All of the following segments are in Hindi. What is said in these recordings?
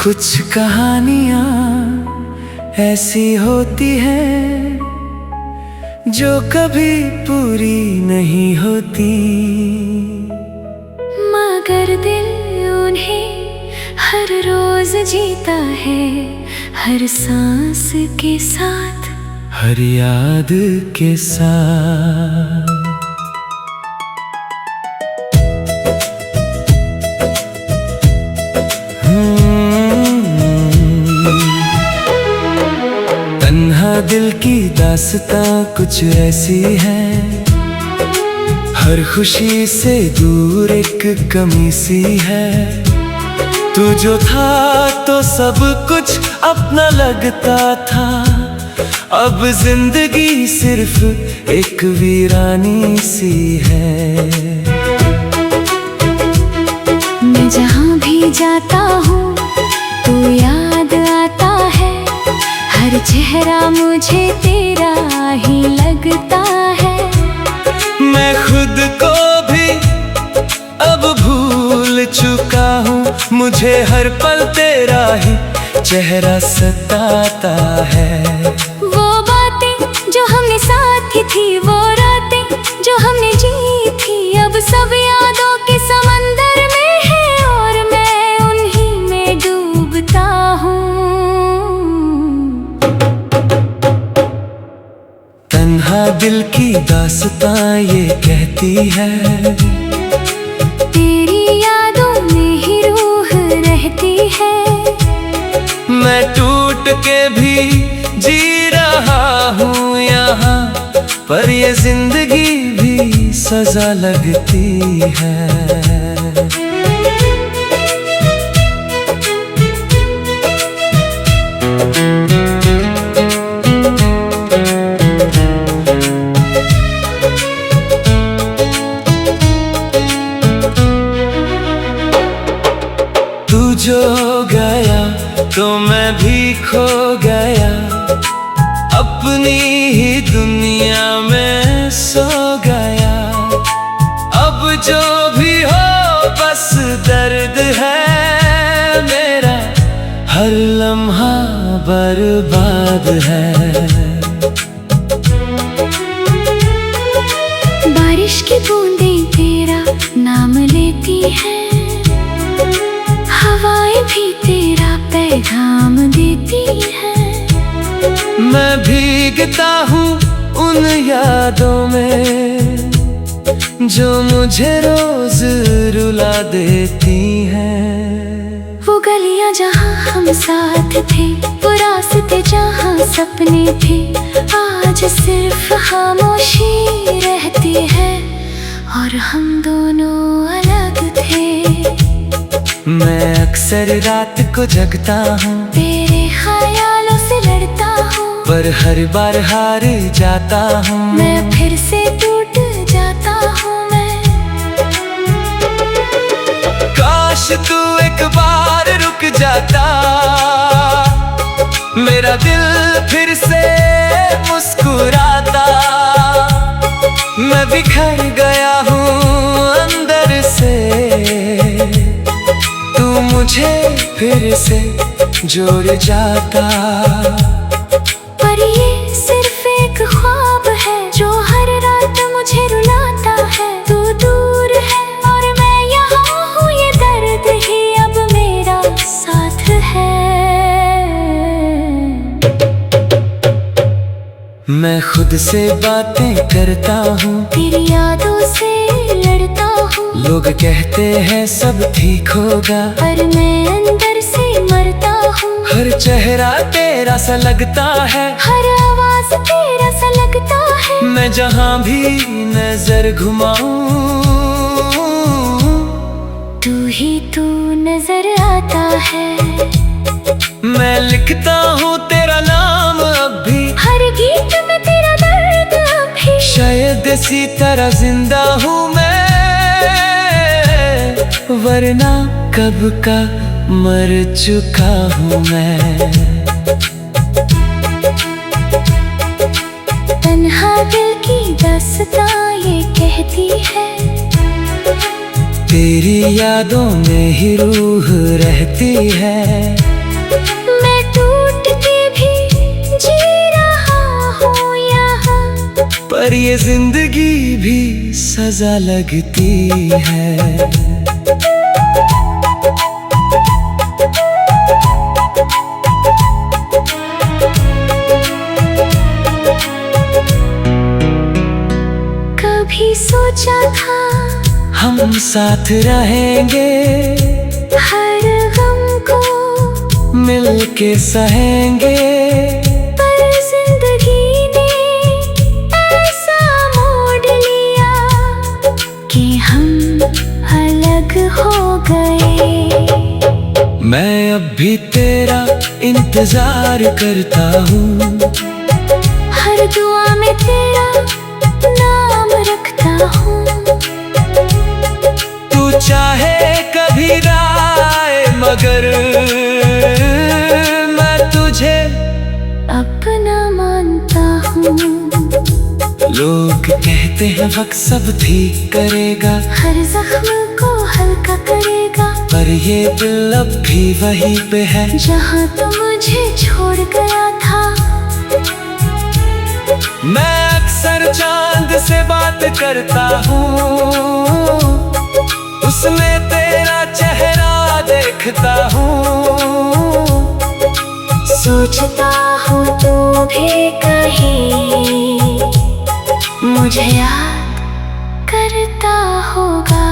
कुछ कहानियां ऐसी होती हैं जो कभी पूरी नहीं होती, मगर दिल उन्हें हर रोज जीता है, हर सांस के साथ, हर याद के साथ। तन्हा दिल की दास्तां कुछ ऐसी है, हर खुशी से दूर एक कमी सी है। तू जो था तो सब कुछ अपना लगता था, अब जिंदगी सिर्फ एक वीरानी सी है। मैं जहाँ भी जाता हूँ तो याद आता है, हर चेहरा मुझे तेरा ही लगता है। मैं खुद को भी अब भूल चुका हूँ, मुझे हर पल तेरा ही चेहरा सताता है। वो बातें जो हमने साथ की थी, वो रातें जो हमने जी थी, अब सब यादों के समंदर में है और मैं उन्हीं में डूबता हूँ। तन्हा दिल की दास्तां ये कहती है, तेरी यादों में ही रूह रहती है। मैं टूट के भी जी रहा हूँ यहाँ, पर ये जिंदगी भी सजा लगती है। तू जो गया तो मैं भी खो गया, अपनी ही दुनिया में सो गया। अब जो भी हो बस दर्द है मेरा, हर लम्हा बर्बाद है। बारिश की बूंदें तेरा नाम लेती हैं, हवाएं भी तेरा पैगाम देती हैं। मैं भीगता हूँ उन यादों में जो मुझे रोज रुला देती हैं। वो गलियां जहाँ हम साथ थे, वो रास्ते जहाँ सपने थे, आज सिर्फ खामोशी रहती है और हम दोनों अलग थे। मैं अक्सर रात को जगता हूँ, तेरे ख्यालों से लड़ता हूँ, पर हर बार हार जाता हूँ। मैं फिर से टूट जाता हूँ। मैं काश तू एक बार रुक जाता, मेरा दिल फिर से मुस्कुराता। मैं बिखर गया हूँ अंदर से, तू मुझे फिर से जोड़ जाता। पर ये सिर्फ एक ख्वाब है जो हर रात मुझे रुलाता है। तू दूर है और मैं यहाँ हूँ, ये दर्द ही अब मेरा साथ है। मैं खुद से बातें करता हूँ, तेरी यादों से लड़ता हूँ। लोग कहते हैं सब ठीक होगा, पर मैं अंदर से मरता हूँ। हर चेहरा तेरा सा लगता है, हर आवाज तेरा सा लगता है। मैं जहाँ भी नजर घुमाऊं तू ही तू नजर आता है। मैं लिखता हूँ तेरा नाम अब भी, हर गीत में तेरा दर्द अब भी। शायद इसी तरह जिंदा हूँ मैं, वरना कब का मर चुका हूँ मैं। तन्हा दिल की दास्तां ये कहती है, तेरी यादों में ही रूह रहती है। मैं टूट के भी जी रहा हूँ यहाँ। पर ये जिंदगी भी सजा लगती है। कभी सोचा था हम साथ रहेंगे, हर गम को मिल के सहेंगे। पर जिंदगी ने ऐसा मोड़ लिया कि हम अलग हो गए। मैं अब भी तेरा इंतजार करता हूँ, हर दुआ में तेरा नाम रखता हूँ। तू चाहे कभी आए मगर मैं तुझे अपना मानता हूँ। लोग कहते हैं वक्त सब ठीक करेगा, हर जख्म को हल्का करेगा। पर ये दिल अब भी वहीं पे है जहाँ तू मुझे छोड़ गया था। मैं अक्सर चांद से बात करता हूँ, उसमें तेरा चेहरा देखता हूँ। सोचता हूँ तू भी कहीं मुझे याद करता होगा।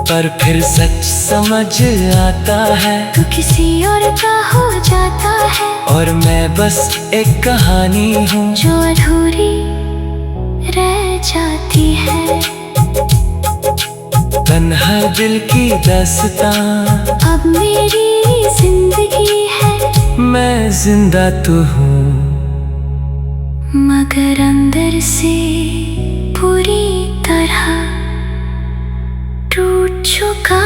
पर फिर सच समझ आता है तू किसी और का हो जाता है, और मैं बस एक कहानी हूँ जो अधूरी रह जाती है। तन्हा दिल की दास्तां अब मेरी जिंदगी है। मैं जिंदा तो हूँ, मगर अंदर से पूरी तरह टूट चुका